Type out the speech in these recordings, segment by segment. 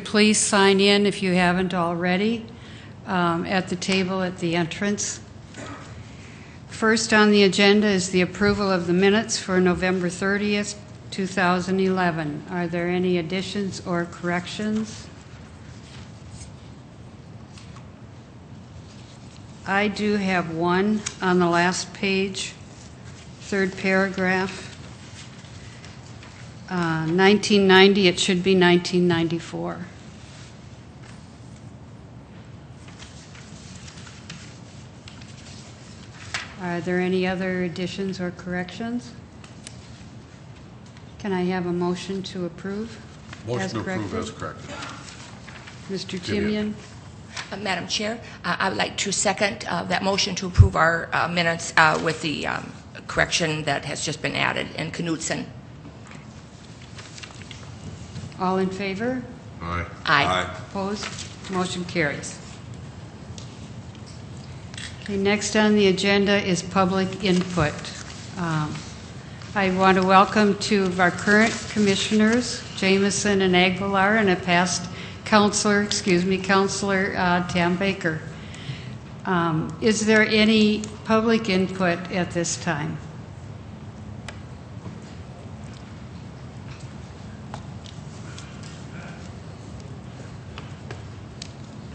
Please sign in if you haven't already at the table at the entrance. First on the agenda is the approval of the minutes for November 30th, 2011. Are there any additions or corrections? I do have one on the last page, third paragraph. 1990, it should be 1994. Are there any other additions or corrections? Can I have a motion to approve? Motion to approve as corrected. Mr. Timian? Madam Chair, I would like to second that motion to approve our minutes with the correction that has just been added in Knutson. All in favor? Aye. Aye. Opposed? Motion carries. Okay, next on the agenda is public input. I want to welcome two of our current commissioners, Jameson and Aguilar, and a past Councilor Tam Baker. Is there any public input at this time?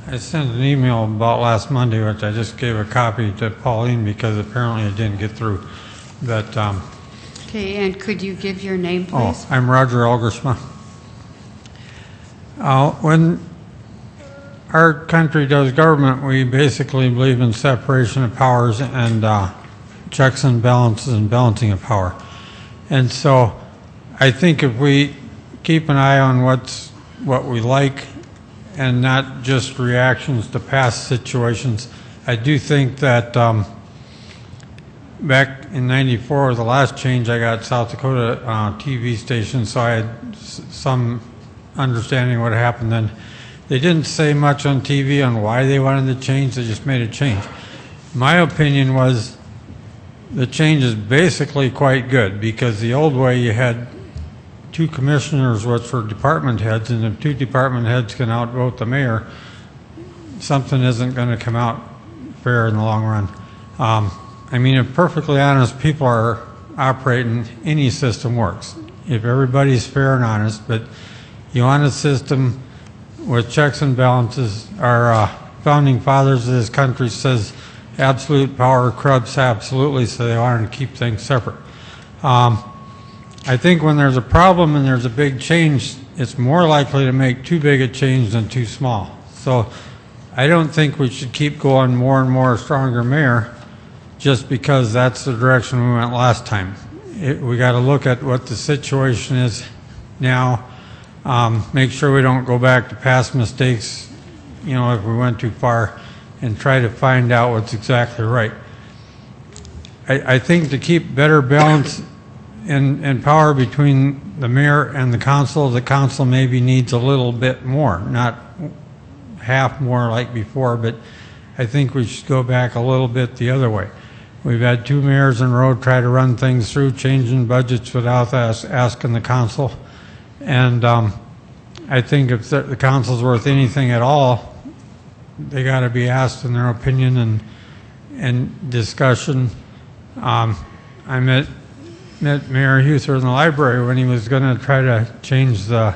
I sent an email about last Monday, which I just gave a copy to Pauline because apparently it didn't get through. But Okay, and could you give your name, please? I'm Roger Elgersma. When our country does government, we basically believe in separation of powers and checks and balances and balancing of power. And so I think if we keep an eye on what we like and not just reactions to past situations, I do think that back in '94, the last change, I got South Dakota TV station, so I had some understanding of what happened then. They didn't say much on TV on why they wanted to change, they just made a change. My opinion was the change is basically quite good, because the old way you had two commissioners, which were department heads, and if two department heads can outvote the mayor, something isn't going to come out fair in the long run. I mean, if perfectly honest people are operating, any system works. If everybody's fair and honest, but you want a system with checks and balances. Our founding fathers of this country says absolute power corrupts absolutely, so they wanted to keep things separate. I think when there's a problem and there's a big change, it's more likely to make too big a change than too small. So I don't think we should keep going more and more stronger mayor just because that's the direction we went last time. We got to look at what the situation is now, make sure we don't go back to past mistakes, you know, if we went too far, and try to find out what's exactly right. I think to keep better balance and power between the mayor and the council maybe needs a little bit more, not half more like before, but I think we should go back a little bit the other way. We've had two mayors in a row try to run things through, changing budgets without asking the council. And I think if the council's worth anything at all, they got to be asked in their opinion and discussion. I met Mayor Huther in the library when he was going to try to change on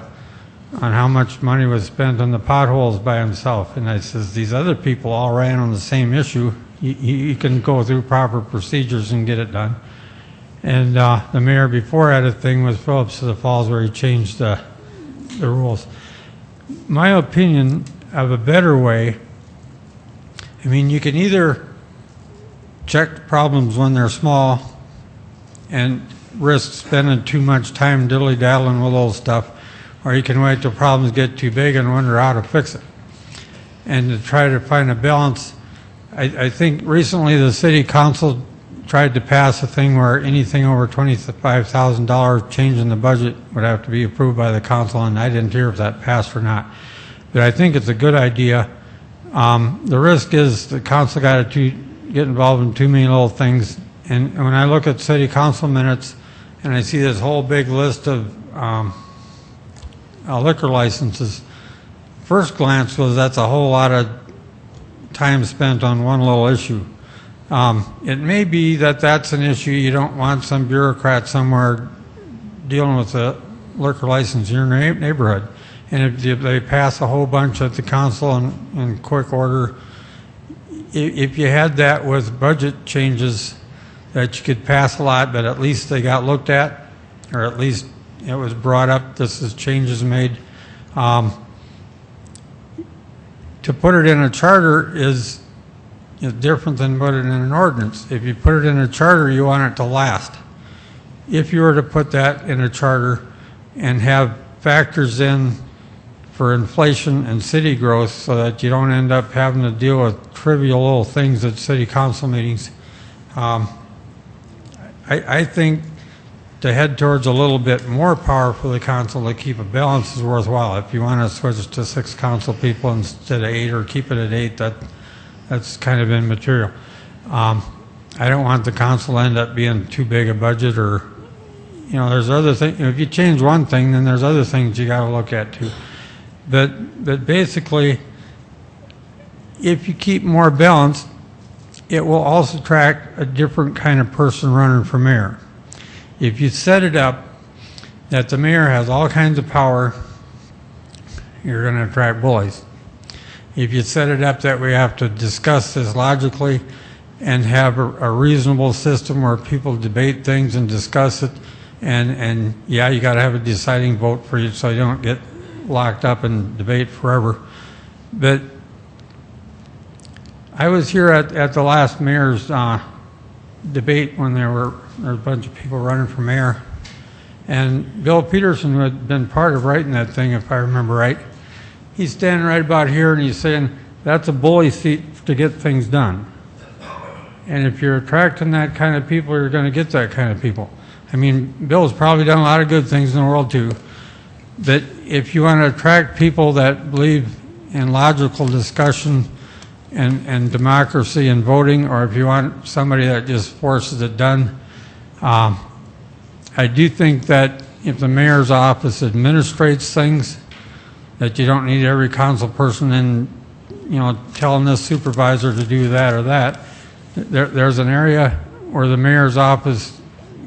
how much money was spent on the potholes by himself. And I says, these other people all ran on the same issue. You can go through proper procedures and get it done. And the mayor before had a thing with Phillips of the Falls where he changed the rules. My opinion of a better way, I mean, you can either check problems when they're small and risk spending too much time diddly-daddling with old stuff, or you can wait till problems get too big and wonder how to fix it. And to try to find a balance, I think recently the city council tried to pass a thing where anything over $25,000 change in the budget would have to be approved by the council, and I didn't hear if that passed or not. But I think it's a good idea. The risk is the council got to get involved in too many little things. And when I look at city council minutes and I see this whole big list of liquor licenses, first glance was that's a whole lot of time spent on one little issue. It may be that that's an issue. You don't want some bureaucrat somewhere dealing with a liquor license in your neighborhood. And if they pass a whole bunch at the council in quick order, if you had that with budget changes, that you could pass a lot, but at least they got looked at, or at least it was brought up, this is changes made. To put it in a charter is different than put it in an ordinance. If you put it in a charter, you want it to last. If you were to put that in a charter and have factors in for inflation and city growth so that you don't end up having to deal with trivial little things at city council meetings, I think to head towards a little bit more power for the council to keep a balance is worthwhile. If you want to switch to 6 council people instead of 8, or keep it at 8, that's kind of immaterial. I don't want the council to end up being too big a budget, or, there's other things. If you change one thing, then there's other things you got to look at too. But basically, if you keep more balance, it will also attract a different kind of person running for mayor. If you set it up that the mayor has all kinds of power, you're going to attract bullies. If you set it up that we have to discuss this logically and have a reasonable system where people debate things and discuss it, and yeah, you got to have a deciding vote for you so you don't get locked up and debate forever. But I was here at the last mayor's debate when there were a bunch of people running for mayor, and Bill Peterson, who had been part of writing that thing, if I remember right, he's standing right about here and he's saying that's a bully seat to get things done. And if you're attracting that kind of people, you're going to get that kind of people. I mean, Bill's probably done a lot of good things in the world too, but if you want to attract people that believe in logical discussion and democracy and voting, or if you want somebody that just forces it done, I do think that if the mayor's office administrates things, that you don't need every council person in, telling this supervisor to do that or that. There's an area where the mayor's office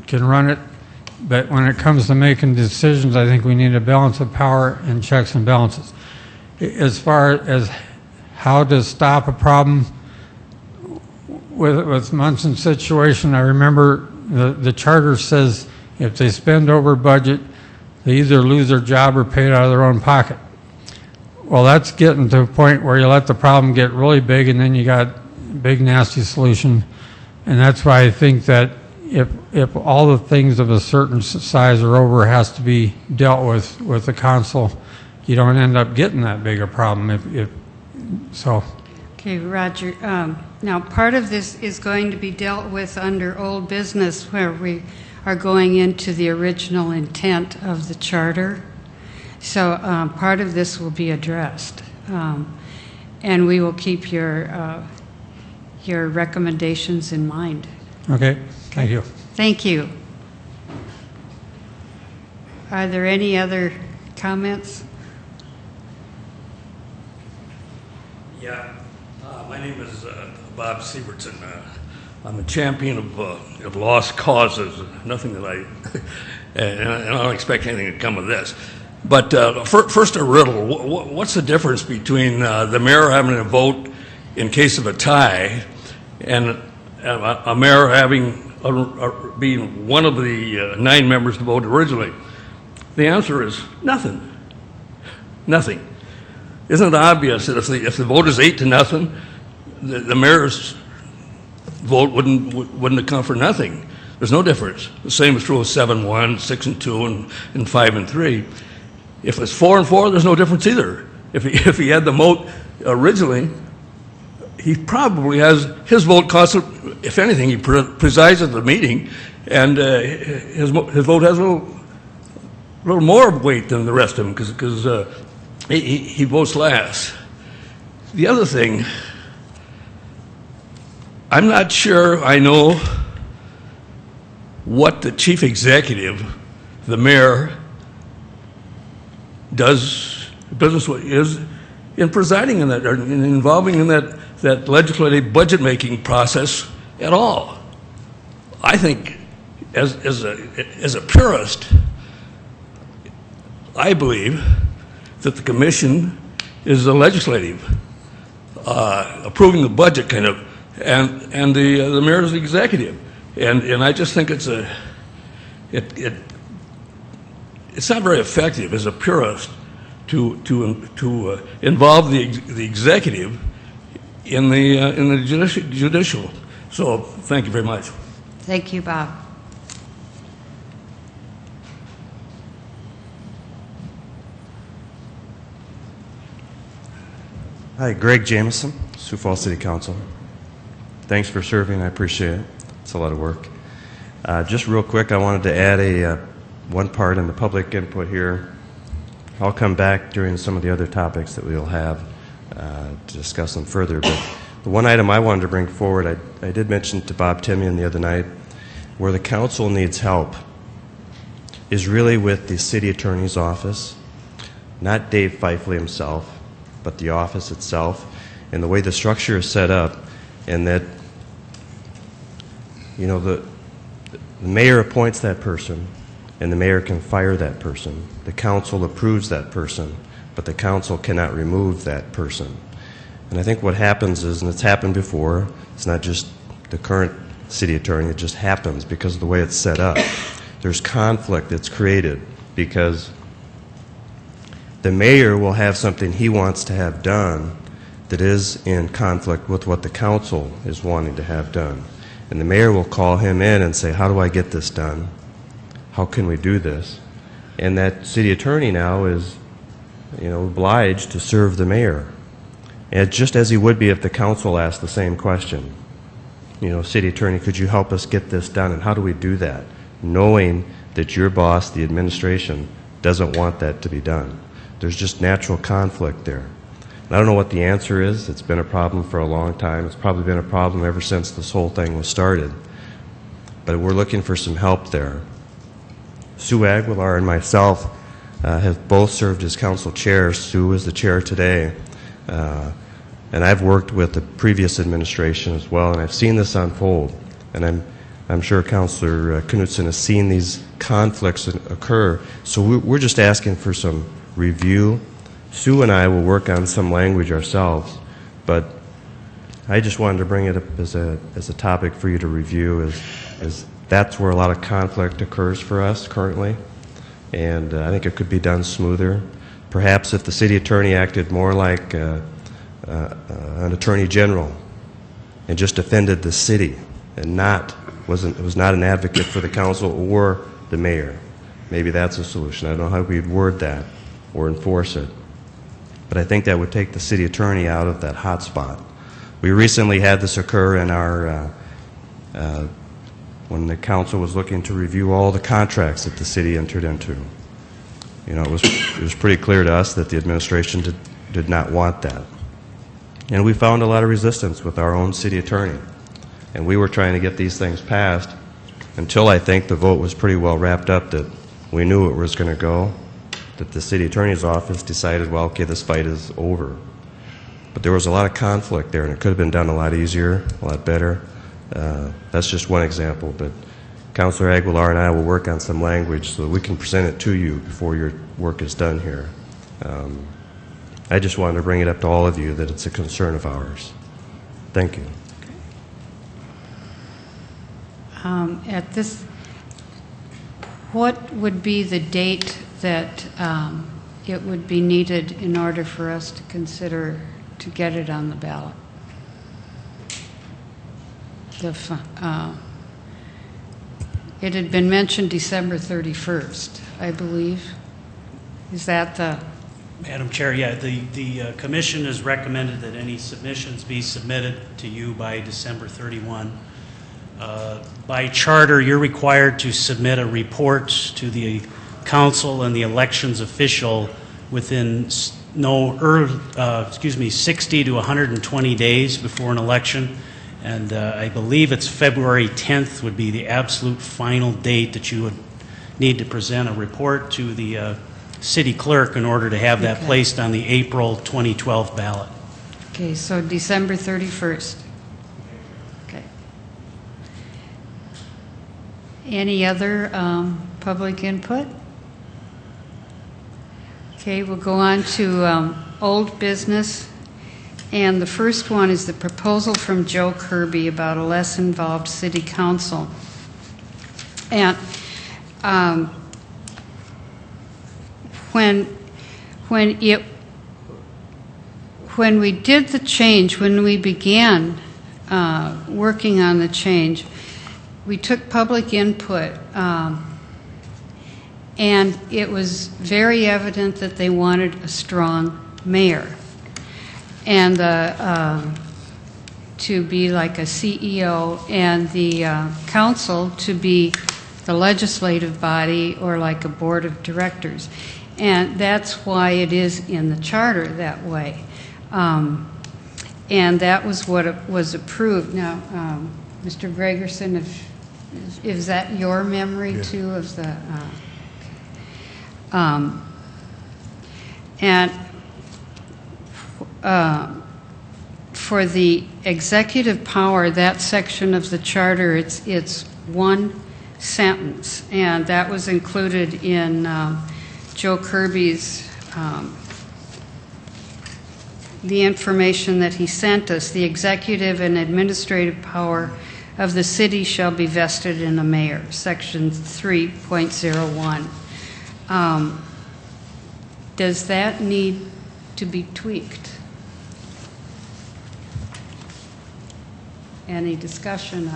can run it, but when it comes to making decisions, I think we need a balance of power and checks and balances. As far as how to stop a problem with Munson's situation, I remember the charter says if they spend over budget, they either lose their job or pay it out of their own pocket. Well, that's getting to a point where you let the problem get really big and then you got a big nasty solution. And that's why I think that if all the things of a certain size or over has to be dealt with the council, you don't end up getting that big a problem if so. Okay, Roger. Now, part of this is going to be dealt with under old business, where we are going into the original intent of the charter. So part of this will be addressed, and we will keep your recommendations in mind. Okay, thank you. Thank you. Are there any other comments? Yeah, my name is Bob Sievertson. I'm a champion of lost causes. Nothing that and I don't expect anything to come of this. But first, a riddle. What's the difference between the mayor having a vote in case of a tie and a mayor being one of the 9 members to vote originally? The answer is nothing. Nothing. Isn't it obvious that if the vote is 8-0, the mayor's vote wouldn't account for nothing? There's no difference. The same is true of 7-1, 6-2, and 5-3. If it's 4-4, there's no difference either. If he had the vote originally, he probably has his vote constant. If anything, he presides at the meeting, and his vote has a little more weight than the rest of them because he votes last. The other thing, I'm not sure I know what the chief executive, the mayor, does business with, in presiding in that, or in involving in that legislative budget-making process at all. I think, as a purist, I believe that the commission is the legislative, approving the budget kind of, and the mayor is the executive, and I just think it's not very effective as a purist to involve the executive in the judicial. So thank you very much. Thank you, Bob. Hi, Greg Jamison, Sioux Falls City Council. Thanks for serving. I appreciate it. It's a lot of work. Just real quick, I wanted to add one part in the public input here. I'll come back during some of the other topics that we'll have to discuss them further. But the one item I wanted to bring forward, I did mention to Bob Timian the other night, where the council needs help is really with the city attorney's office, not Dave Feifley himself, but the office itself, and the way the structure is set up, and that, you know, the mayor appoints that person, and the mayor can fire that person. The council approves that person, but the council cannot remove that person. And I think what happens is, and it's happened before, it's not just the current city attorney, it just happens because of the way it's set up. There's conflict that's created because the mayor will have something he wants to have done that is in conflict with what the council is wanting to have done. And the mayor will call him in and say, how do I get this done? How can we do this? And that city attorney now is, you know, obliged to serve the mayor. And just as he would be if the council asked the same question. You know, city attorney, could you help us get this done? And how do we do that? Knowing that your boss, the administration, doesn't want that to be done. There's just natural conflict there. And I don't know what the answer is. It's been a problem for a long time. It's probably been a problem ever since this whole thing was started. But we're looking for some help there. Sue Aguilar and myself have both served as council chairs. Sue is the chair today. And I've worked with the previous administration as well, and I've seen this unfold. And I'm sure Councilor Knudsen has seen these conflicts occur. So we're just asking for some review. Sue and I will work on some language ourselves, but I just wanted to bring it up as a topic for you to review. Is that's where a lot of conflict occurs for us currently, and I think it could be done smoother. Perhaps if the city attorney acted more like an attorney general and just defended the city and was not an advocate for the council or the mayor. Maybe that's a solution. I don't know how we'd word that or enforce it. But I think that would take the city attorney out of that hot spot. We recently had this occur in our when the council was looking to review all the contracts that the city entered into. You know, it was pretty clear to us that the administration did not want that. And we found a lot of resistance with our own city attorney. And we were trying to get these things passed until I think the vote was pretty well wrapped up that we knew it was going to go, that the city attorney's office decided, well, okay, this fight is over. But there was a lot of conflict there, and it could have been done a lot easier, a lot better. That's just one example, but Councilor Aguilar and I will work on some language so that we can present it to you before your work is done here. I just wanted to bring it up to all of you that it's a concern of ours. Thank you. At this, what would be the date that it would be needed in order for us to consider to get it on the ballot? It had been mentioned December 31st, I believe. Is that the... Madam Chair, yeah, the commission has recommended that any submissions be submitted to you by December 31. By charter, you're required to submit a report to the council and the elections official within 60 to 120 days before an election. And I believe it's February 10th would be the absolute final date that you would need to present a report to the city clerk in order to have that Okay. placed on the April 2012 ballot. Okay, so December 31st. Okay. Any other public input? Okay, we'll go on to old business. And the first one is the proposal from Joe Kirby about a less involved city council. And when we did the change, when we began working on the change, we took public input, and it was very evident that they wanted a strong mayor, and to be like a CEO, and the council to be the legislative body or like a board of directors. And that's why it is in the charter that way. And that was what was approved. Now, Mr. Gregerson, is that your memory too of the? And for the executive power, that section of the charter, it's one sentence, and that was included in Joe Kirby's the information that he sent us. The executive and administrative power of the city shall be vested in the mayor, section 3.01. Does that need to be tweaked? Any discussion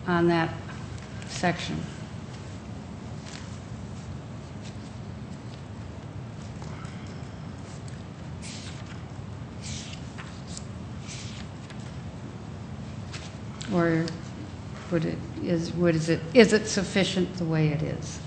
on that section? Or is it sufficient the way it is?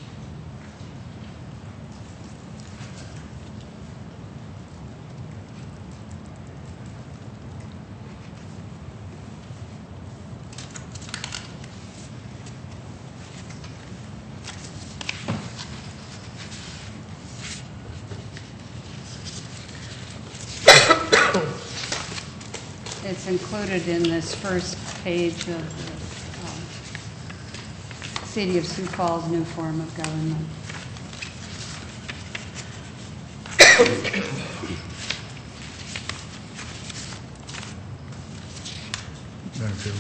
It's included in this first page of the City of Sioux Falls new form of government.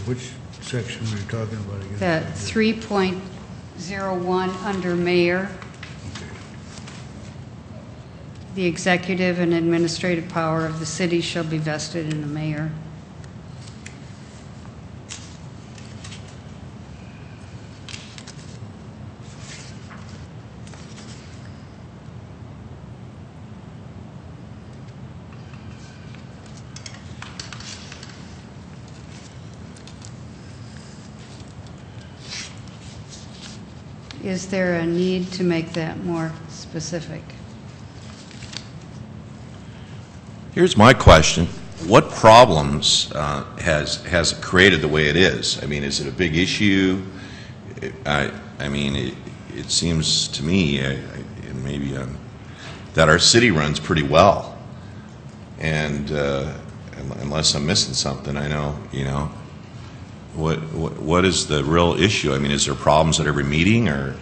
Which section were you talking about again? The 3.01 under mayor. The executive and administrative power of the city shall be vested in the mayor. Is there a need to make that more specific? Here's my question. What problems has it created the way it is? I mean, is it a big issue? I mean, it seems to me, maybe that our city runs pretty well. And unless I'm missing something, I know, you know, what is the real issue? I mean, is there problems at every meeting, or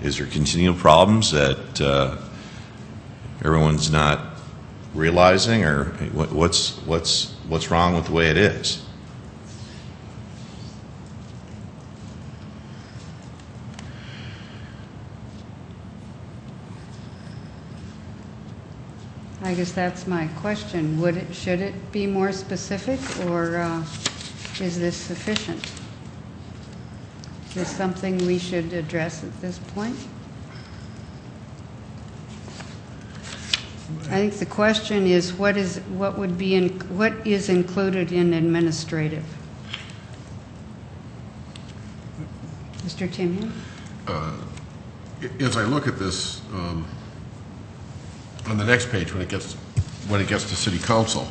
is there continual problems that everyone's not realizing, or what's wrong with the way it is? I guess that's my question. Should it be more specific, or is this sufficient? Is this something we should address at this point? I think the question is what is included in administrative? Mr. Timian? As I look at this, on the next page, when it gets to city council,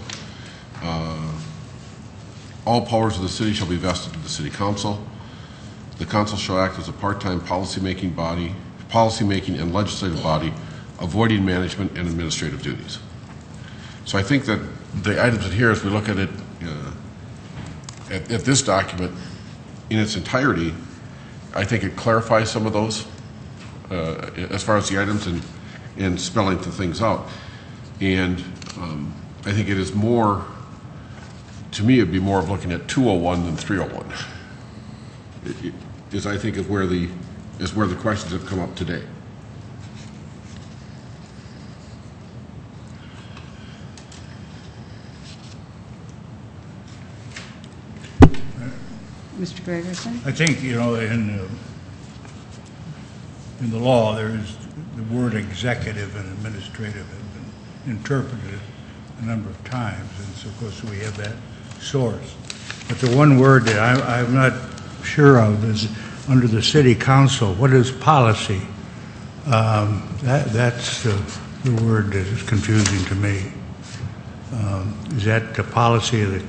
all powers of the city shall be vested in the city council. The council shall act as a part-time policy-making body policymaking, and legislative body, avoiding management and administrative duties. So I think that the items in here, as we look at it, at this document in its entirety, I think it clarifies some of those as far as the items and spelling the things out. And I think it is more, to me, it'd be more of looking at 201 than 301. I think is where the questions have come up today. Mr. Gregerson? I think, in the law, there is the word executive and administrative have been interpreted a number of times, and so of course we have that source. But the one word that I'm not sure of is under the city council. What is policy? That's the word that is confusing to me. Is that the policy of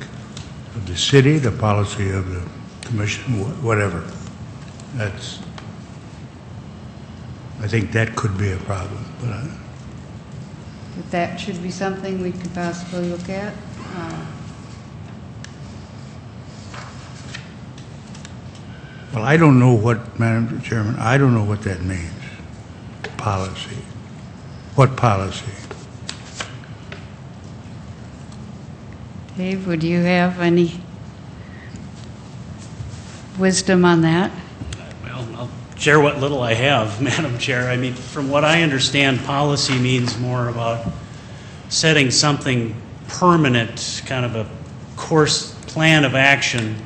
the city, the policy of the commission, whatever? I think that could be a problem. But That should be something we could possibly look at. well, I don't know what, Madam Chairman, I don't know what that means. Policy. What policy? Dave, would you have any wisdom on that? Well, I'll share what little I have, Madam Chair. I mean, from what I understand, policy means more about setting something permanent, kind of a course plan of action,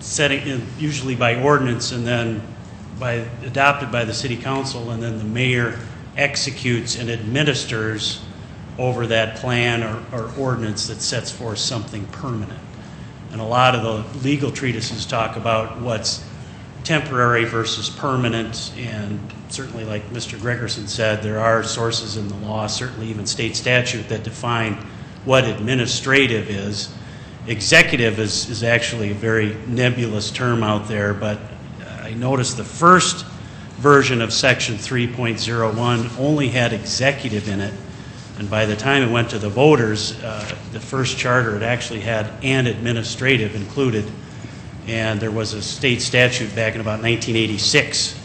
setting usually by ordinance and then adopted by the city council, and then the mayor executes and administers over that plan or ordinance that sets forth something permanent. And a lot of the legal treatises talk about what's temporary versus permanent, and certainly, like Mr. Gregerson said, there are sources in the law, certainly even state statute, that define what administrative is. Executive is actually a very nebulous term out there, but I noticed the first version of Section 3.01 only had executive in it, and by the time it went to the voters, the first charter, it actually had and administrative included. And there was a state statute back in about 1986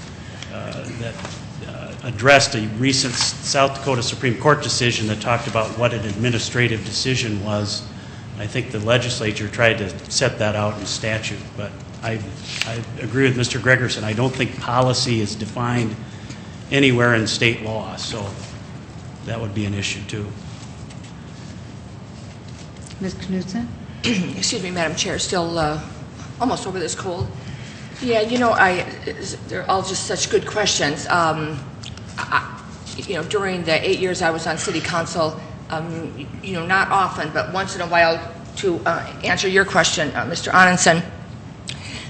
that addressed a recent South Dakota Supreme Court decision that talked about what an administrative decision was. I think the legislature tried to set that out in statute, but I agree with Mr. Gregerson. I don't think policy is defined anywhere in state law, so that would be an issue too. Ms. Knudsen? Excuse me, Madam Chair, still almost over this cold. Yeah, they're all just such good questions. During the 8 years I was on city council, not often, but once in a while, to answer your question, Mr. Anundson,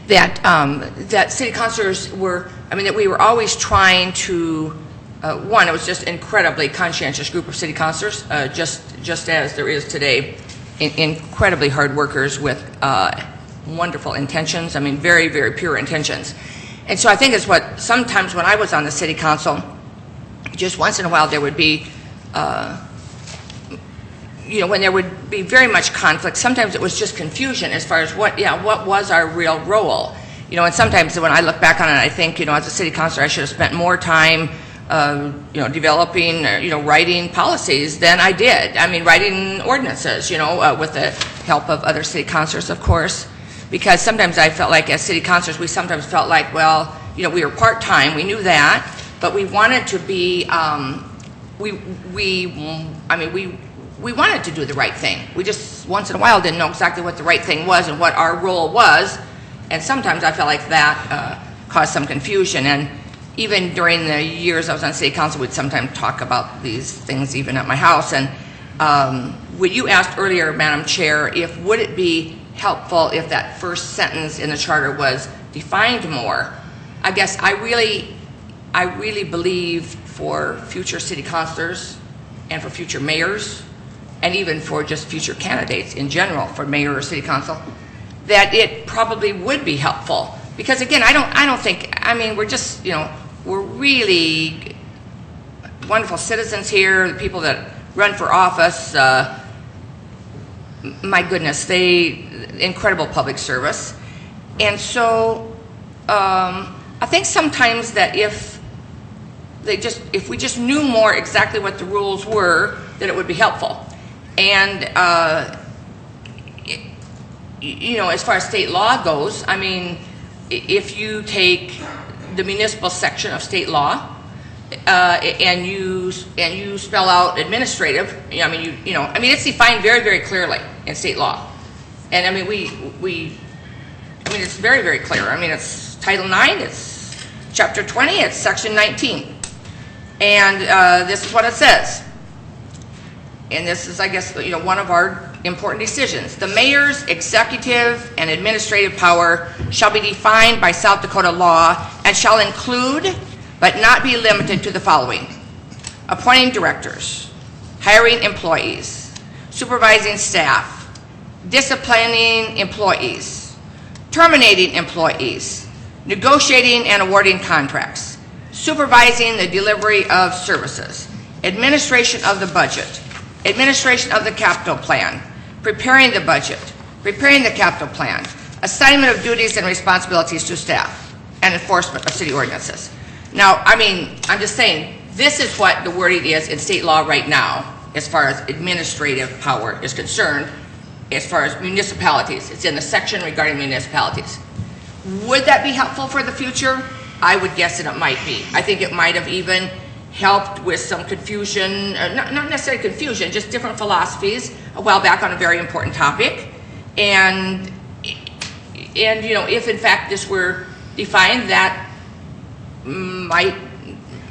that city councilors were, that we were always trying to, one, it was just incredibly conscientious group of city councilors, just as there is today, incredibly hard workers with wonderful intentions, very, very pure intentions. And so I think it's what, sometimes when I was on the city council, just once in a while there would be, when there would be very much conflict, sometimes it was just confusion as far as what was our real role. And sometimes when I look back on it, I think, as a city councilor, I should have spent more time, developing, writing policies than I did. Writing ordinances, with the help of other city councilors, of course. Because sometimes I felt like, as city councilors, we sometimes felt like, well, we were part-time, we knew that, but we wanted to be, we wanted to do the right thing. We just, once in a while, didn't know exactly what the right thing was and what our role was. And sometimes I felt like that caused some confusion. And even during the years I was on city council, we'd sometimes talk about these things even at my house. And what you asked earlier, Madam Chair, would it be helpful if that first sentence in the charter was defined more? I guess I really believe for future city councilors and for future mayors, and even for just future candidates in general for mayor or city council, that it probably would be helpful. Because again, I don't think, we're just, we're really wonderful citizens here, the people that run for office, my goodness, incredible public service. And so I think sometimes that if we just knew more exactly what the rules were, that it would be helpful. And as far as state law goes, I mean, if you take the municipal section of state law and you spell out administrative, I mean, it's defined very, very clearly in state law. And I mean, it's very, very clear. I mean, it's Title 9, it's Chapter 20, it's Section 19. And this is what it says. And this is, I guess, one of our important decisions. The mayor's executive and administrative power shall be defined by South Dakota law and shall include, but not be limited to, the following: appointing directors, hiring employees, supervising staff, disciplining employees, terminating employees, negotiating and awarding contracts, supervising the delivery of services, administration of the budget, administration of the capital plan, preparing the budget, preparing the capital plan, assignment of duties and responsibilities to staff, and enforcement of city ordinances. Now, I mean, I'm just saying, this is what the wording is in state law right now as far as administrative power is concerned. As far as municipalities, it's in the section regarding municipalities. Would that be helpful for the future? I would guess that it might be. I think it might have even helped with some confusion, not necessarily confusion, just different philosophies a while back on a very important topic. And if in fact this were defined, that might,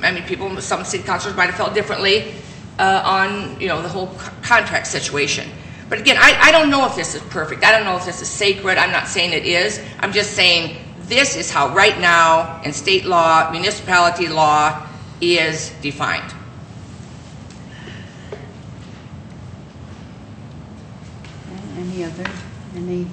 I mean, some city councilors might have felt differently on, the whole contract situation. But again, I don't know if this is perfect. I don't know if this is sacred. I'm not saying it is. I'm just saying this is how right now in state law, municipality law is defined. Any?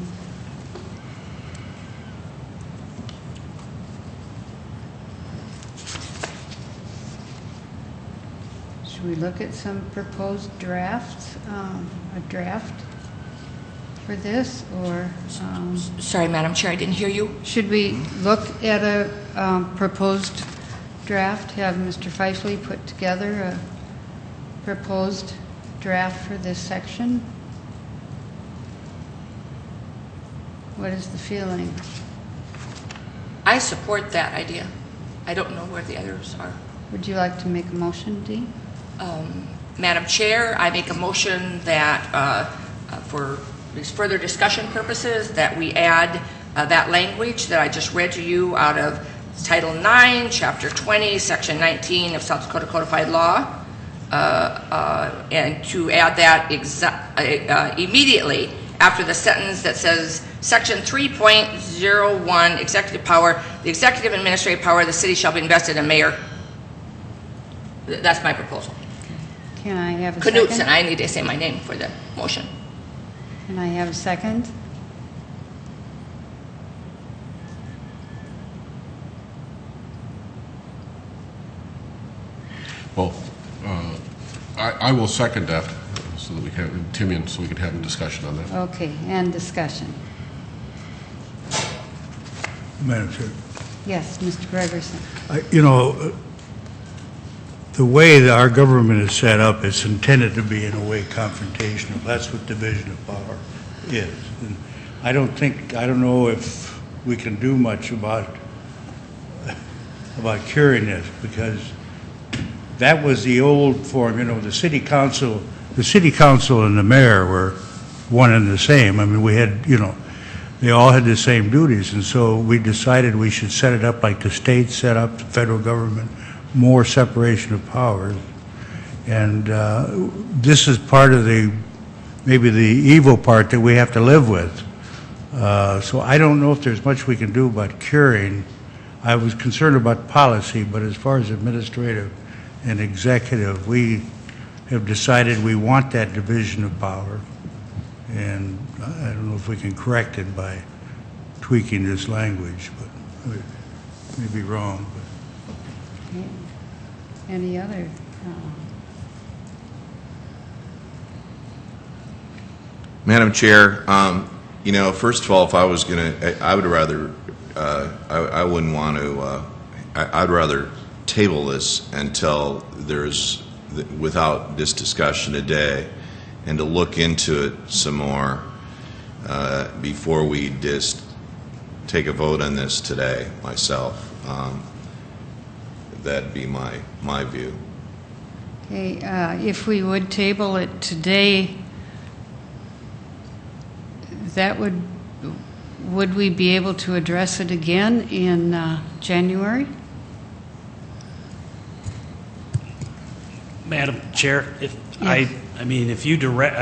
Should we look at some proposed drafts, a draft for this, or? Sorry, Madam Chair, I didn't hear you. Should we look at a proposed draft, have Mr. Feisley put together a proposed draft for this section? What is the feeling? I support that idea. I don't know where the others are. Would you like to make a motion, Dee? Madam Chair, I make a motion that for these further discussion purposes, that we add that language that I just read to you out of Title 9, Chapter 20, Section 19 of South Dakota Codified Law, and to add that immediately after the sentence that says Section 3.01, executive power, the executive and administrative power of the city shall be invested in mayor. That's my proposal. Can I have a Knutson, second? I need to say my name for the motion. Can I have a second? Well, I will second that so that we can, Timian, so we can have a discussion on that. Okay, and discussion. Madam Chair. Yes, Mr. Gregerson. The way that our government is set up, it's intended to be in a way confrontational. That's what division of power is. And I don't know if we can do much about curing this, because that was the old form. The city council and the mayor were one and the same. I mean, we had, they all had the same duties, and so we decided we should set it up like the state set up the federal government, more separation of powers. And this is part of maybe the evil part that we have to live with. So I don't know if there's much we can do about curing. I was concerned about policy, but as far as administrative and executive, we have decided we want that division of power. And I don't know if we can correct it by tweaking this language, but I may be wrong. But Okay. Any other? Madam Chair, first of all, if I was going to, I would rather, I wouldn't want to, I'd rather table this until there's, without this discussion today, and to look into it some more before we just take a vote on this today, myself. That'd be my view. Okay, if we would table it today, that would we be able to address it again in January? Madam Chair, if Yes. if you direct,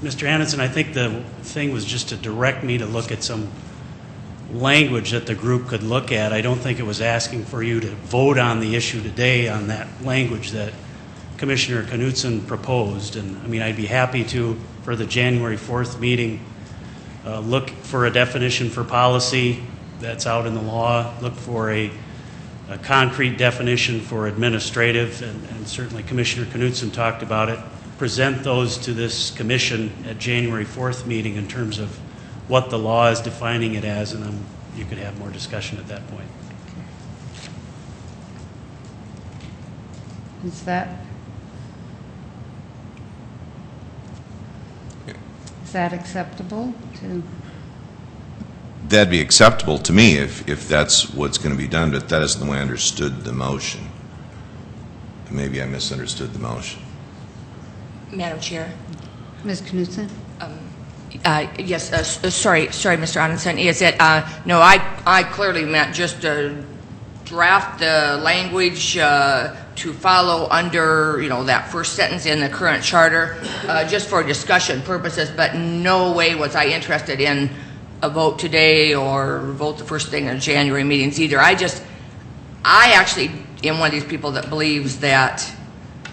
Mr. Anderson, I think the thing was just to direct me to look at some language that the group could look at. I don't think it was asking for you to vote on the issue today on that language that Commissioner Knutson proposed. And I'd be happy to, for the January 4th meeting, look for a definition for policy that's out in the law, look for a concrete definition for administrative, and certainly Commissioner Knutson talked about it, present those to this commission at January 4th meeting in terms of what the law is defining it as, and then you could have more discussion at that point. Is that acceptable to? That'd be acceptable to me if that's what's going to be done, but that isn't the way I understood the motion. Maybe I misunderstood the motion. Madam Chair? Ms. Knutson? Yes, sorry, Mr. Anderson. Is it, no, I clearly meant just to draft the language to follow under, that first sentence in the current charter, just for discussion purposes, but no way was I interested in a vote today or vote the first thing in January meetings either. I actually am one of these people that believes that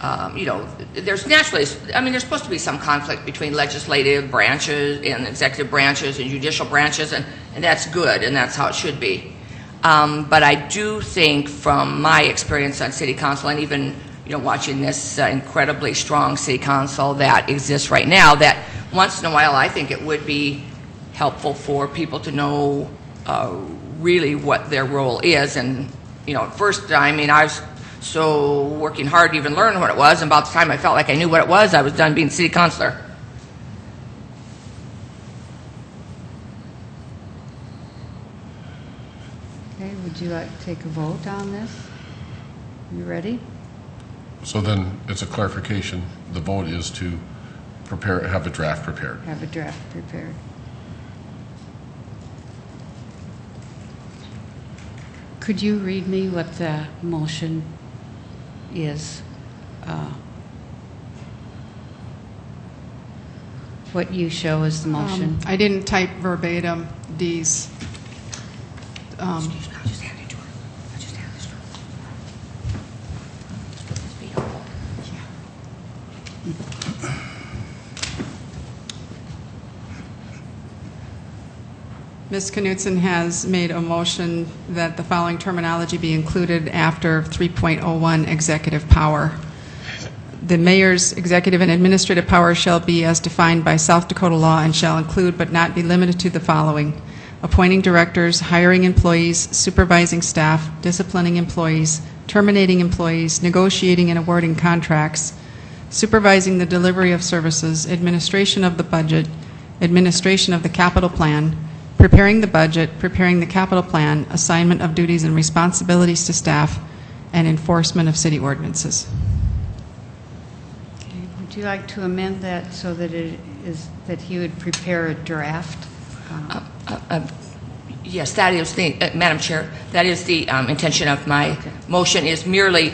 there's naturally, there's supposed to be some conflict between legislative branches and executive branches and judicial branches, and that's good, and that's how it should be. But I do think from my experience on city council, and even, watching this incredibly strong city council that exists right now, that once in a while I think it would be helpful for people to know really what their role is. And, at first, I was so working hard to even learn what it was, and about the time I felt like I knew what it was, I was done being city councilor. Okay, would you like to take a vote on this? You ready? So then, it's a clarification. The vote is to have a draft prepared. Have a draft prepared. Could you read me what the motion is? What you show as the motion? I didn't type verbatim these. I'll just hand it to her. I'll just hand this to her. Let's be helpful. Ms. Knutson has made a motion that the following terminology be included after 3.01 executive power. The mayor's executive and administrative power shall be as defined by South Dakota law and shall include but not be limited to the following: appointing directors, hiring employees, supervising staff, disciplining employees, terminating employees, negotiating and awarding contracts, supervising the delivery of services, administration of the budget, administration of the capital plan, preparing the budget, preparing the capital plan, assignment of duties and responsibilities to staff, and enforcement of city ordinances. Okay, would you like to amend that so that it is that he would prepare a draft? Yes, that is the, Madam Chair, that is the intention of my motion, is merely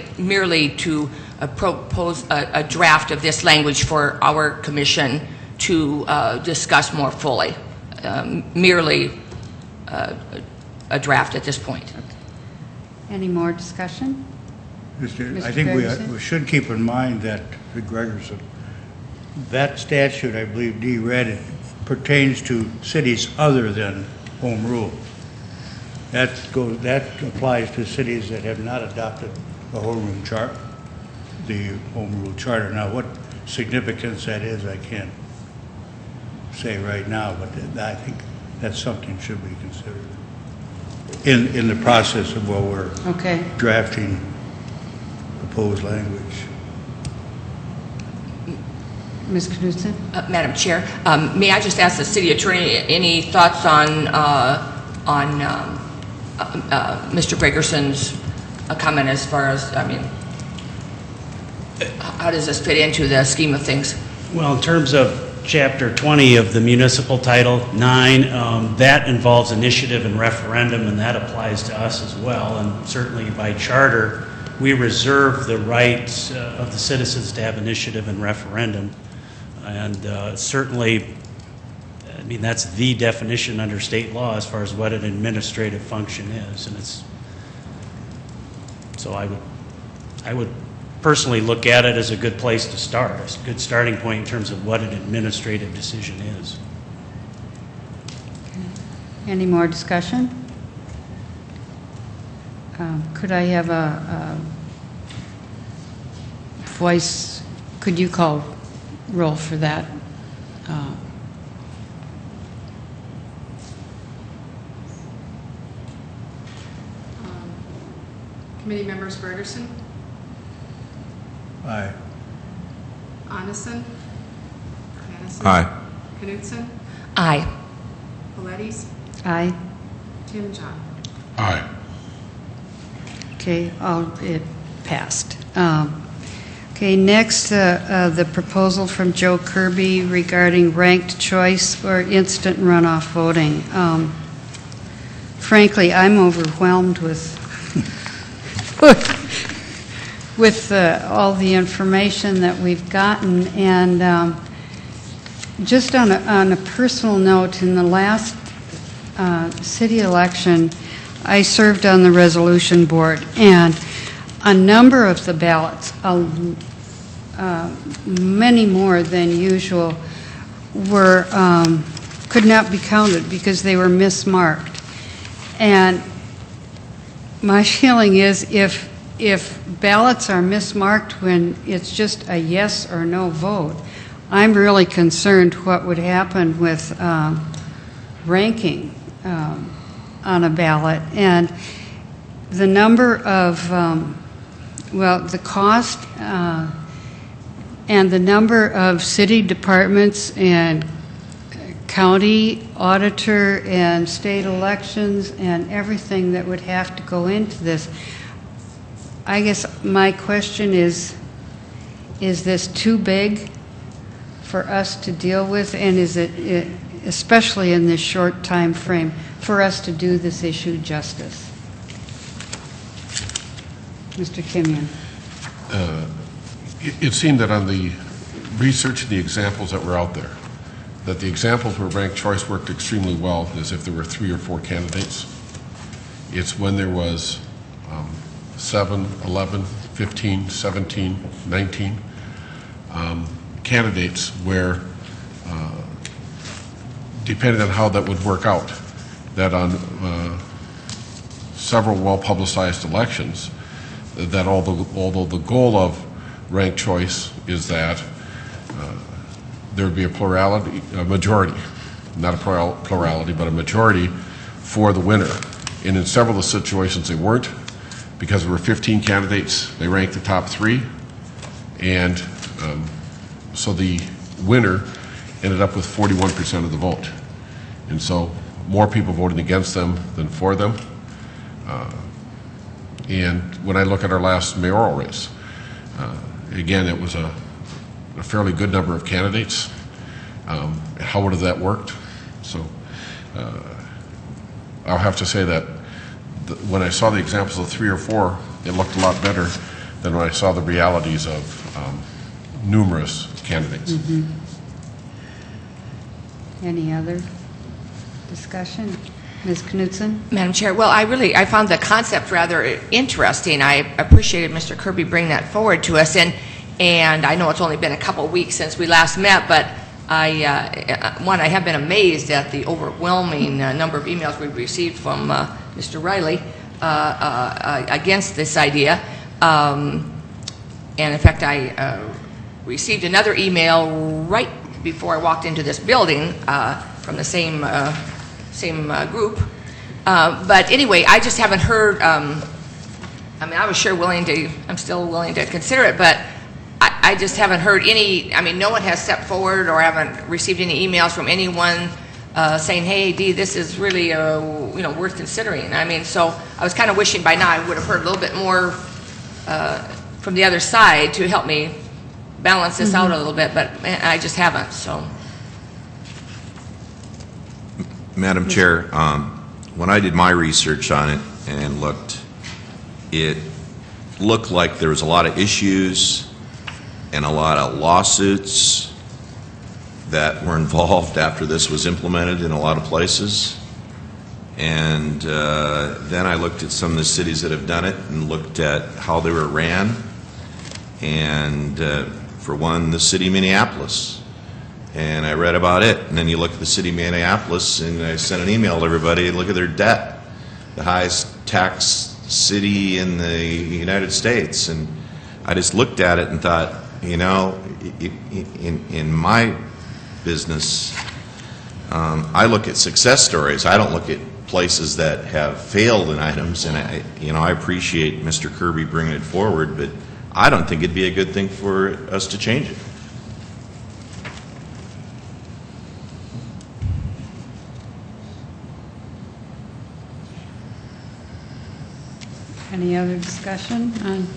to propose a draft of this language for our commission to discuss more fully. Merely a draft at this point. Okay. Any more discussion? Mr. I Mr. think Gregerson? we should keep in mind that, the Gregerson, that statute, I believe Dee read it, pertains to cities other than home rule. That applies to cities that have not adopted the home rule charter. Now, what significance that is, I can't say right now, but I think that's something should be considered in the process of while we're Okay. drafting proposed language. Ms. Knudsen? Madam Chair, may I just ask the city attorney any thoughts on Mr. Gregerson's comment as far as, I mean, how does this fit into the scheme of things? Well, in terms of Chapter 20 of the Municipal Title 9, that involves initiative and referendum, and that applies to us as well. And certainly by charter, we reserve the right of the citizens to have initiative and referendum. And certainly, I mean, that's the definition under state law as far as what an administrative function is. And it's, so I would personally look at it as a good place to start, a good starting point in terms of what an administrative decision is. Any more discussion? Could I have a voice, could you call roll for that? Committee members Gregerson, Aye. Onneson, Aye. Knudsen, Aye. Palettes, Aye. Tim John. Aye. Okay, it passed. Okay, next, the proposal from Joe Kirby regarding ranked choice or instant runoff voting. Frankly, I'm overwhelmed with all the information that we've gotten, and just on a personal note, in the last city election, I served on the resolution board, and a number of the ballots, many more than usual, could not be counted because they were mismarked. And my feeling is if ballots are mismarked when it's just a yes or no vote, I'm really concerned what would happen with ranking on a ballot. And the number of, the cost and the number of city departments and county auditor and state elections and everything that would have to go into this. I guess my question is this too big for us to deal with, and is it, especially in this short time frame, for us to do this issue justice? Mr. Kimian. It seemed that on the research and the examples that were out there, that the examples where ranked choice worked extremely well is if there were 3 or 4 candidates. It's when there was 7, 11, 15, 17, 19 candidates where, depending on how that would work out, that on several well-publicized elections, that although the goal of ranked choice is that there would be a majority, not a plurality, but a majority for the winner. And in several of the situations they weren't, because there were 15 candidates, they ranked the top 3, and so the winner ended up with 41% of the vote. And so more people voted against them than for them. And when I look at our last mayoral race, again, it was a fairly good number of candidates. How would have that worked? So I'll have to say that when I saw the examples of 3 or 4, it looked a lot better than when I saw the realities of numerous candidates. Mm-hmm. Any other discussion? Ms. Knudsen? Madam Chair, well, I found the concept rather interesting. I appreciated Mr. Kirby bringing that forward to us, and I know it's only been a couple weeks since we last met, but I have been amazed at the overwhelming number of emails we've received from Mr. Riley against this idea. And in fact, I received another email right before I walked into this building from the same group. But anyway, I just haven't heard. I mean, I'm still willing to consider it, but I just haven't heard any. I mean, no one has stepped forward, or haven't received any emails from anyone saying, "Hey, Dee, this is really worth considering." I mean, so I was kind of wishing by now I would have heard a little bit more from the other side to help me balance this out a little bit, but I just haven't. So, Madam Chair, when I did my research on it and looked, it looked like there was a lot of issues and a lot of lawsuits that were involved after this was implemented in a lot of places. And then I looked at some of the cities that have done it and looked at how they were ran. And for one, the city of Minneapolis. And I read about it. And then you look at the city of Minneapolis, and I sent an email to everybody, look at their debt. The highest tax city in the United States. And I just looked at it and thought, in my business, I look at success stories. I don't look at places that have failed in items, and I appreciate Mr. Kirby bringing it forward, but I don't think it'd be a good thing for us to change it. Any other discussion on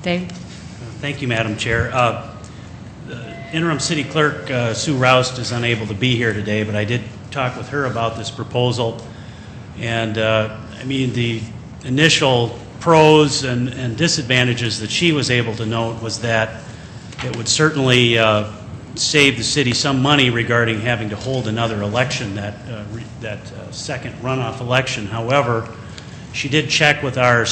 Dave? Thank you, Madam Chair. The interim city clerk, Sue Roust, is unable to be here today, but I did talk with her about this proposal. And the initial pros and disadvantages that she was able to note was that it would certainly save the city some money regarding having to hold another election, that second runoff election. However, she did check with our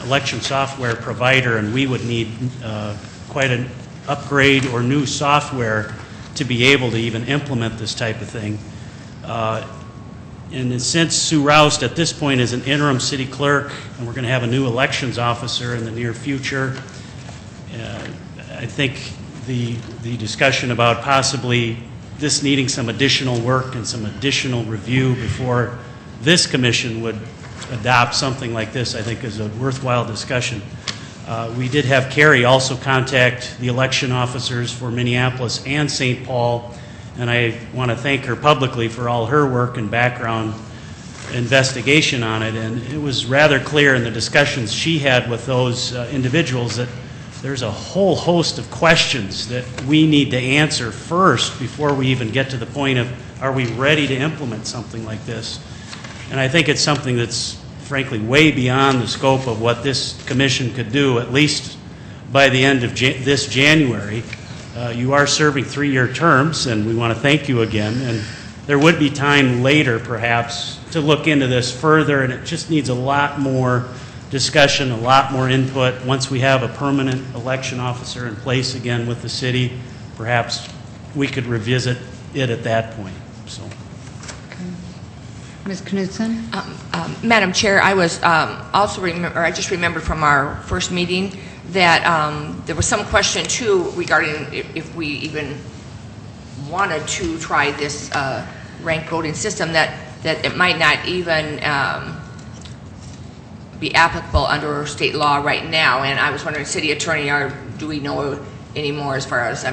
election software provider, and we would need quite an upgrade or new software to be able to even implement this type of thing. And since Sue Roust at this point is an interim city clerk, and we're going to have a new elections officer in the near future, I think the discussion about possibly this needing some additional work and some additional review before this commission would adopt something like this, I think, is a worthwhile discussion. We did have Carrie also contact the election officers for Minneapolis and St. Paul, and I want to thank her publicly for all her work and background investigation on it. And it was rather clear in the discussions she had with those individuals that there's a whole host of questions that we need to answer first before we even get to the point of, are we ready to implement something like this? And I think it's something that's frankly way beyond the scope of what this commission could do, at least by the end of this January. You are serving 3-year terms, and we want to thank you again. And there would be time later, perhaps, to look into this further, and it just needs a lot more discussion, a lot more input. Once we have a permanent election officer in place again with the city, perhaps we could revisit it at that point. So. Ms. Knudsen? Madam Chair, I was also I just remembered from our first meeting that there was some question too regarding if we even wanted to try this ranked voting system, that it might not even be applicable under state law right now. And I was wondering, City Attorney, do we know any more as far as,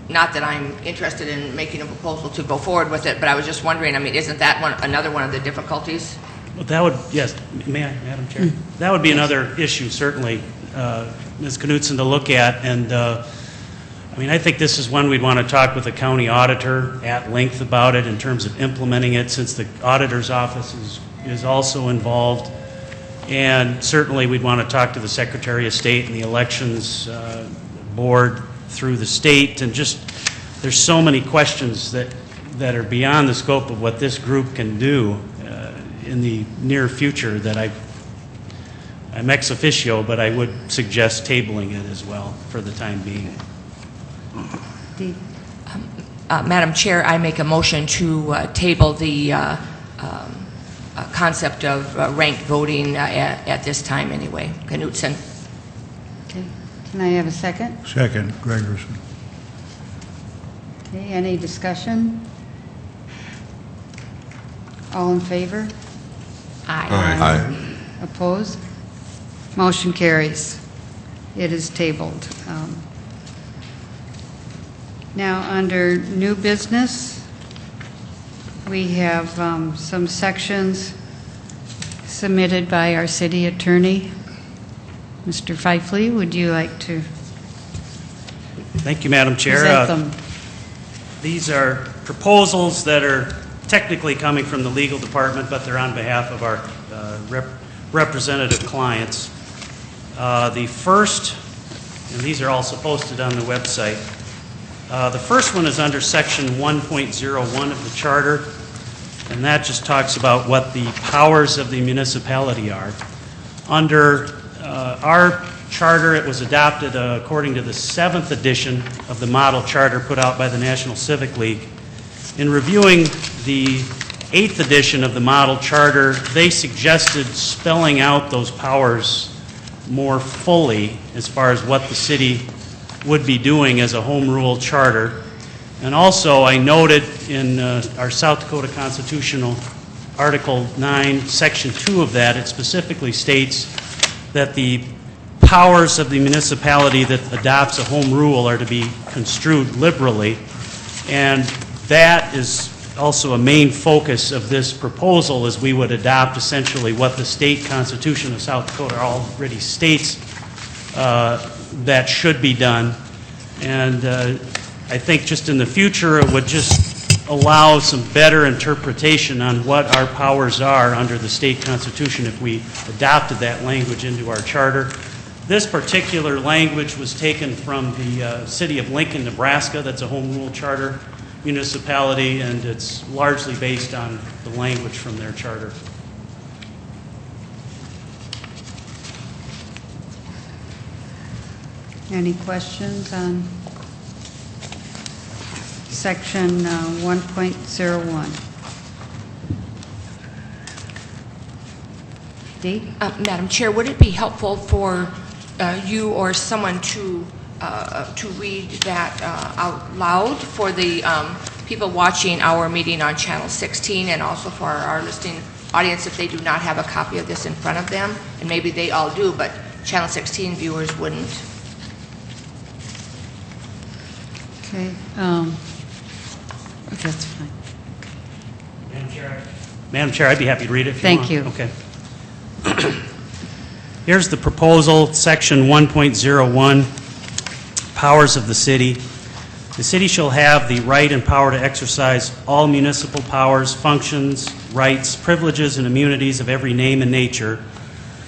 not that I'm interested in making a proposal to go forward with it, but I was just wondering, isn't that another one of the difficulties? Well, that would, yes, may I, Madam Chair? That would be another issue, certainly, Ms. Knudsen, to look at. And I think this is one we'd want to talk with the county auditor at length about it in terms of implementing it, since the auditor's office is also involved. And certainly we'd want to talk to the Secretary of State and the Elections Board through the state. And just, there's so many questions that are beyond the scope of what this group can do in the near future that I'm ex officio, but I would suggest tabling it as well for the time being. Dee? Madam Chair, I make a motion to table the concept of ranked voting at this time anyway. Knutson. Okay. Can I have a second? Second, Gregerson. Okay, any discussion? All in favor? Aye. Opposed? Motion carries. It is tabled. Now, under new business, we have some sections submitted by our city attorney. Mr. Fifley, would you like to Thank you, Madam Chair. present them? These are proposals that are technically coming from the legal department, but they're on behalf of our representative clients. The first, and these are also posted on the website, the first one is under section 1.01 of the charter, and that just talks about what the powers of the municipality are. Under our charter, it was adopted according to the 7th edition of the model charter put out by the National Civic League. In reviewing the 8th edition of the model charter, they suggested spelling out those powers more fully as far as what the city would be doing as a home rule charter. And also, I noted in our South Dakota Constitutional Article 9, Section 2 of that, it specifically states that the powers of the municipality that adopts a home rule are to be construed liberally. And that is also a main focus of this proposal, as we would adopt essentially what the state constitution of South Dakota already states that should be done. And I think just in the future it would just allow some better interpretation on what our powers are under the state constitution if we adopted that language into our charter. This particular language was taken from the city of Lincoln, Nebraska. That's a home rule charter municipality, and it's largely based on the language from their charter. Any questions on section 1.01? Dee? Madam Chair, would it be helpful for you or someone to read that out loud for the people watching our meeting on Channel 16, and also for our listening audience if they do not have a copy of this in front of them? And maybe they all do, but Channel 16 viewers wouldn't. Okay. That's fine. Madam Chair, I'd be happy to read it if you Thank want. you. Okay. Here's the proposal, section 1.01, powers of the city. The city shall have the right and power to exercise all municipal powers, functions, rights, privileges, and immunities of every name and nature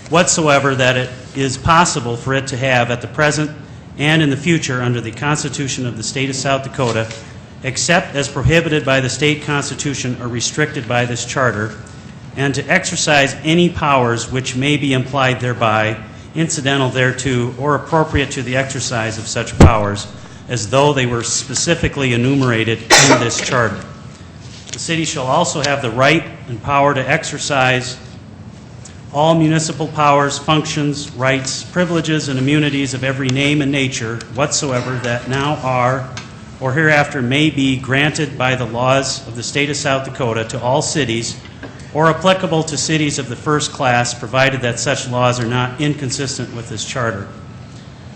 whatsoever that it is possible for it to have at the present and in the future under the Constitution of the State of South Dakota, except as prohibited by the state constitution or restricted by this charter, and to exercise any powers which may be implied thereby, incidental thereto, or appropriate to the exercise of such powers, as though they were specifically enumerated in this charter. The city shall also have the right and power to exercise all municipal powers, functions, rights, privileges, and immunities of every name and nature whatsoever that now are or hereafter may be granted by the laws of the state of South Dakota to all cities or applicable to cities of the first class, provided that such laws are not inconsistent with this charter.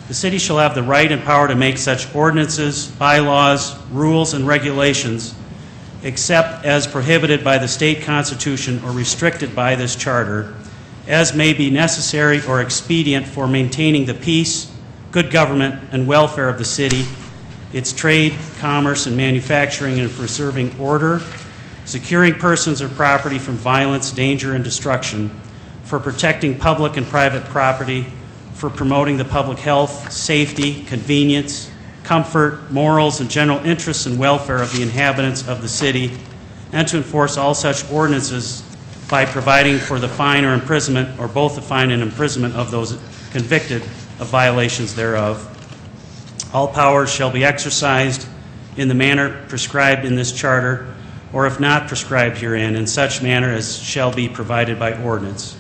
The city shall have the right and power to make such ordinances, bylaws, rules, and regulations, except as prohibited by the state constitution or restricted by this charter, as may be necessary or expedient for maintaining the peace, good government, and welfare of the city, its trade, commerce, and manufacturing, and preserving order, securing persons or property from violence, danger, and destruction, for protecting public and private property, for promoting the public health, safety, convenience, comfort, morals, and general interests and welfare of the inhabitants of the city, and to enforce all such ordinances by providing for the fine or imprisonment, or both the fine and imprisonment of those convicted of violations thereof. All powers shall be exercised in the manner prescribed in this charter, or if not prescribed herein, in such manner as shall be provided by ordinance.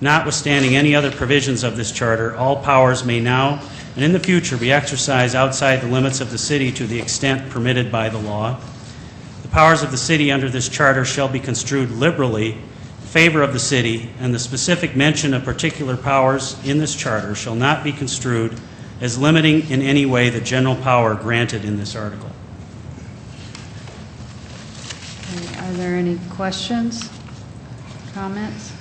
Notwithstanding any other provisions of this charter, all powers may now and in the future be exercised outside the limits of the city to the extent permitted by the law. The powers of the city under this charter shall be construed liberally in favor of the city, and the specific mention of particular powers in this charter shall not be construed as limiting in any way the general power granted in this article. Okay, are there any questions, comments?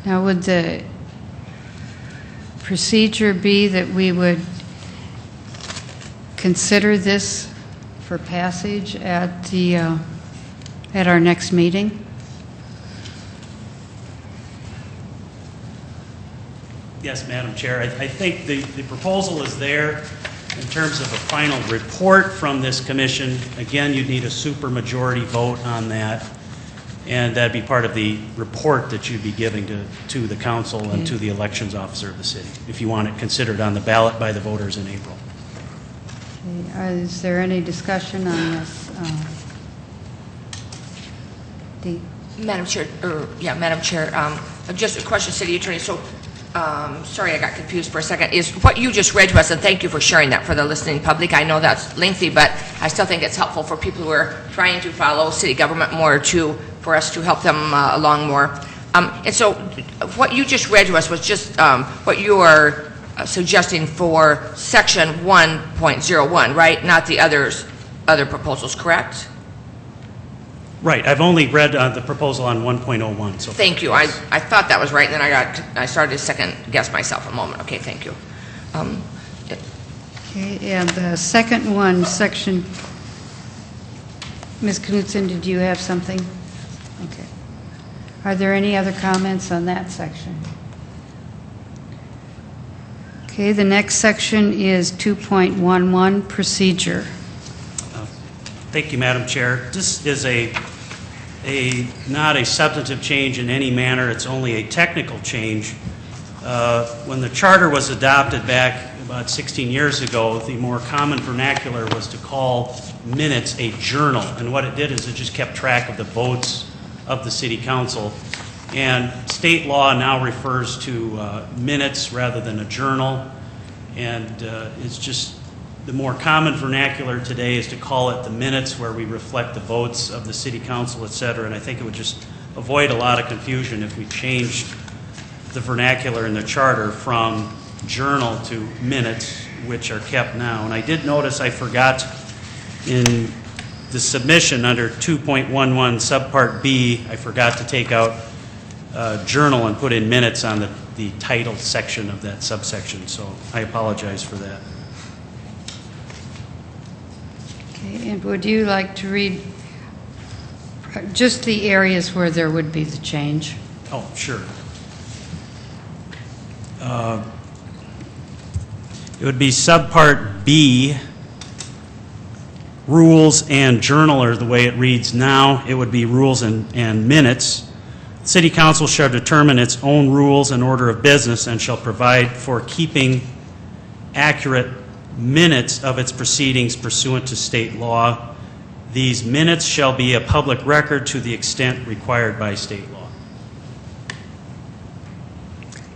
Now, would the procedure be that we would consider this for passage at the at our next meeting? Yes, Madam Chair. I think the proposal is there in terms of a final report from this commission. Again, you'd need a supermajority vote on that, and that'd be part of the report that you'd be giving to the council and to the elections officer of the city, if you want it considered on the ballot by the voters in April. Okay, is there any discussion on this? Madam Chair, just a question, City Attorney. So, sorry, I got confused for a second. Is what you just read to us, and thank you for sharing that for the listening public. I know that's lengthy, but I still think it's helpful for people who are trying to follow city government more, for us to help them along more. And so, what you just read to us was just what you are suggesting for Section 1.01, right? Not the other proposals, correct? Right. I've only read the proposal on 1.01. So thank you. I thought that was right, and then I started to second guess myself a moment. Okay, thank you. Okay, and the second one, section, Ms. Knutson, did you have something? Okay. Are there any other comments on that section? Okay, the next section is 2.11, procedure. Thank you, Madam Chair. This is not a substantive change in any manner. It's only a technical change. When the charter was adopted back about 16 years ago, the more common vernacular was to call minutes a journal. And what it did is it just kept track of the votes of the city council. And state law now refers to minutes rather than a journal. And it's just the more common vernacular today is to call it the minutes, where we reflect the votes of the city council, et cetera. And I think it would just avoid a lot of confusion if we changed the vernacular in the charter from journal to minutes, which are kept now. And I did notice I forgot in the submission under 2.11 subpart B, I forgot to take out journal and put in minutes on the title section of that subsection. So I apologize for that. Okay, and would you like to read just the areas where there would be the change? Oh, sure. It would be subpart B, rules and journal, or the way it reads now, it would be rules and minutes. City Council shall determine its own rules and order of business and shall provide for keeping accurate minutes of its proceedings pursuant to state law. These minutes shall be a public record to the extent required by state law.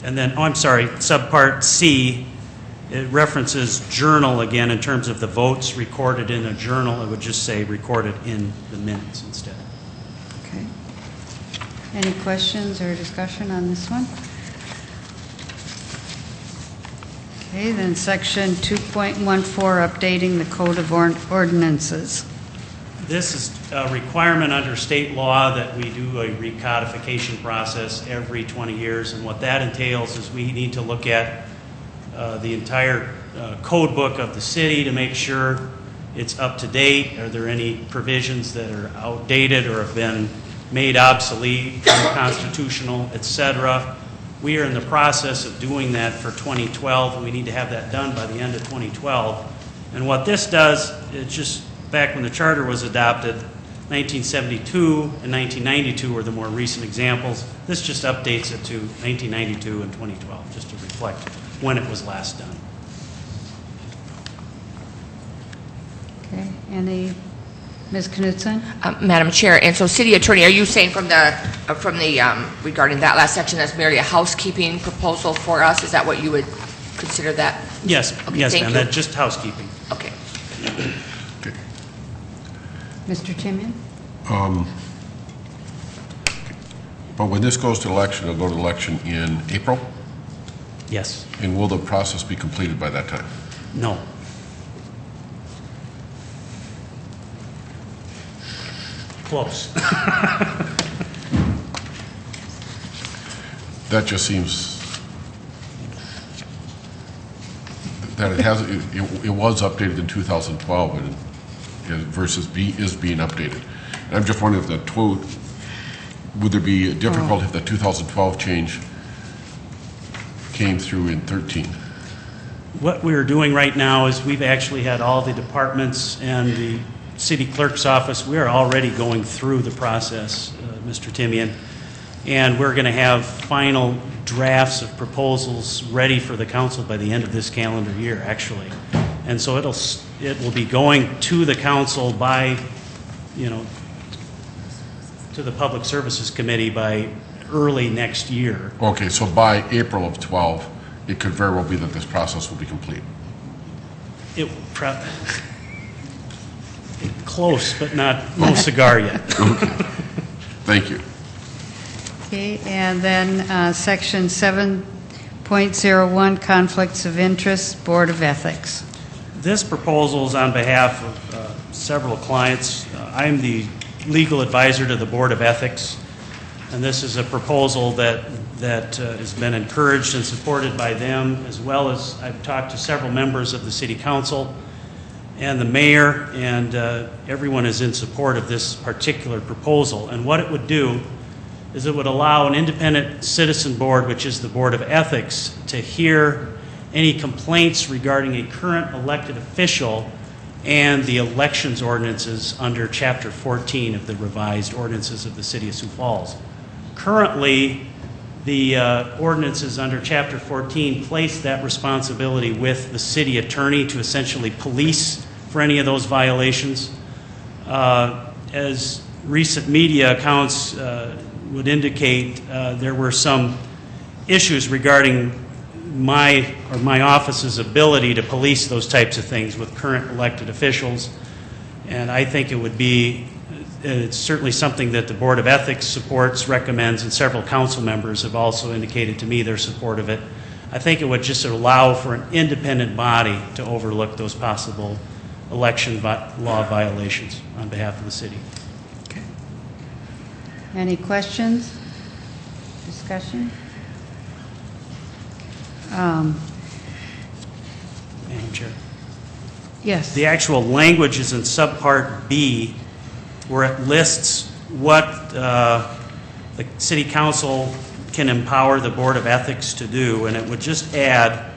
And then, subpart C, it references journal again in terms of the votes recorded in a journal. It would just say recorded in the minutes instead. Okay. Any questions or discussion on this one? Okay, then section 2.14, updating the code of ordinances. This is a requirement under state law that we do a recodification process every 20 years, and what that entails is we need to look at the entire code book of the city to make sure it's up to date. Are there any provisions that are outdated or have been made obsolete, unconstitutional, etc.? We are in the process of doing that for 2012, and we need to have that done by the end of 2012. And what this does, it just fact, when the charter was adopted, 1972 and 1992 were the more recent examples. This just updates it to 1992 and 2012, just to reflect when it was last done. Okay, Ms. Knutson? Madam Chair, and so City Attorney, are you saying from the regarding that last section, that's merely a housekeeping proposal for us? Is that what you would consider that? Yes, Okay, yes, thank ma'am, you. that's just housekeeping. Okay. Okay. Mr. Timian? But when this goes to election, it'll go to election in April, Yes, and will the process be completed by that time? no. Close. That just seems that it has, it was updated in 2012 and versus is being updated. And I'm just wondering if would there be difficulty if the 2012 change came through in 13? What we're doing right now is we've actually had all the departments and the city clerk's office, we're already going through the process, Mr. Timian, and we're going to have final drafts of proposals ready for the council by the end of this calendar year, actually. And so it will be going to the council by, to the Public Services Committee by early next year. Okay, so by April of 12, it could very well be that this process will be complete. Close, but no cigar yet. Thank you. Okay, and then Section 7.01, Conflicts of Interest, Board of Ethics. This proposal is on behalf of several clients. I'm the legal advisor to the Board of Ethics, and this is a proposal that has been encouraged and supported by them, as well as I've talked to several members of the City Council and the mayor, and everyone is in support of this particular proposal. And what it would do is it would allow an independent citizen board, which is the Board of Ethics, to hear any complaints regarding a current elected official and the elections ordinances under Chapter 14 of the revised ordinances of the City of Sioux Falls. Currently, the ordinances under Chapter 14 place that responsibility with the city attorney to essentially police for any of those violations. As recent media accounts would indicate, there were some issues regarding my office's ability to police those types of things with current elected officials. And I think it's certainly something that the Board of Ethics supports, recommends, and several council members have also indicated to me their support of it. I think it would just allow for an independent body to overlook those possible election law violations on behalf of the city. Okay. Any questions? Discussion? Madam Chair. Yes. The actual language is in subpart B, where it lists what the City Council can empower the Board of Ethics to do, and it would just add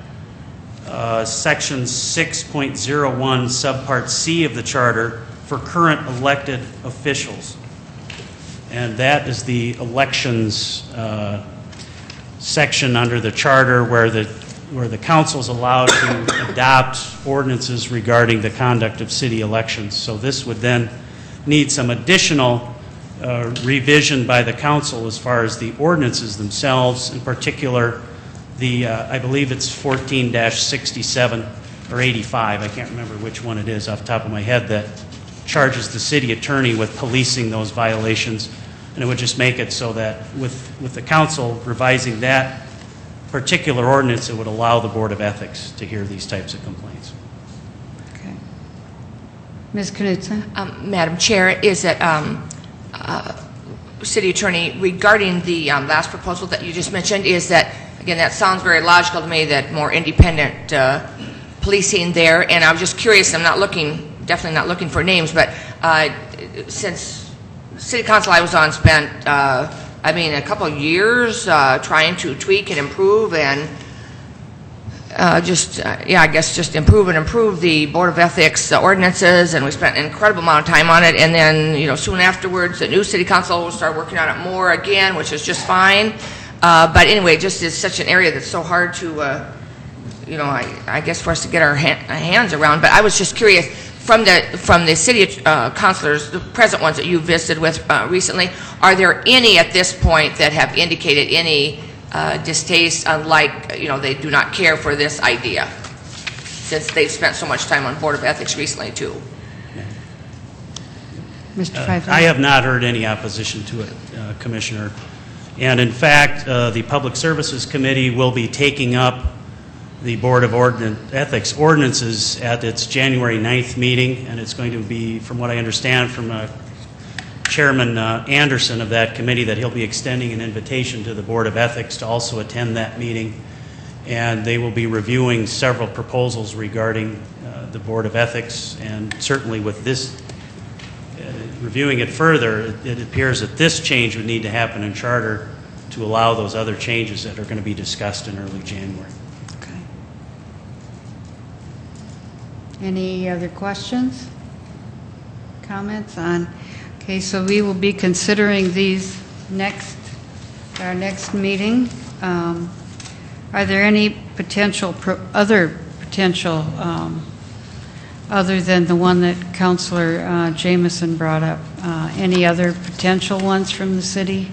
Section 6.01, subpart C of the Charter for current elected officials. And that is the elections section under the Charter where the council is allowed to adopt ordinances regarding the conduct of city elections. So this would then need some additional revision by the council as far as the ordinances themselves, in particular I believe it's 14-67 or 85, I can't remember which one it is off the top of my head, that charges the city attorney with policing those violations. And it would just make it so that with the council revising that particular ordinance, it would allow the Board of Ethics to hear these types of complaints. Okay. Ms. Knutson? Madam Chair, is it, City Attorney, regarding the last proposal that you just mentioned, is that, again, that sounds very logical to me, that more independent policing there, and I was just curious, definitely not looking for names, but since City Council I was on spent, a couple of years trying to tweak and improve and I guess just improve the Board of Ethics ordinances, and we spent an incredible amount of time on it, and then, soon afterwards, the new city council will start working on it more again, which is just fine. But anyway, it just is such an area that's so hard to, I guess for us to get our hands around. But I was just curious, from the city councilors, the present ones that you visited with recently, are there any at this point that have indicated any distaste, unlike, they do not care for this idea, since they've spent so much time on Board of Ethics recently, too? Mr. Pfeiffer? I have not heard any opposition to it, Commissioner. And in fact, the Public Services Committee will be taking up the Board of Ethics ordinances at its January 9th meeting, and it's going to be, from what I understand from Chairman Anderson of that committee, that he'll be extending an invitation to the Board of Ethics to also attend that meeting, and they will be reviewing several proposals regarding the Board of Ethics, and certainly with this, reviewing it further, it appears that this change would need to happen in charter to allow those other changes that are going to be discussed in early January. Okay. Any other questions? Comments on? Okay, so we will be considering these our next meeting. Are there any other potential, other than the one that Councilor Jamison brought up, any other potential ones from the city?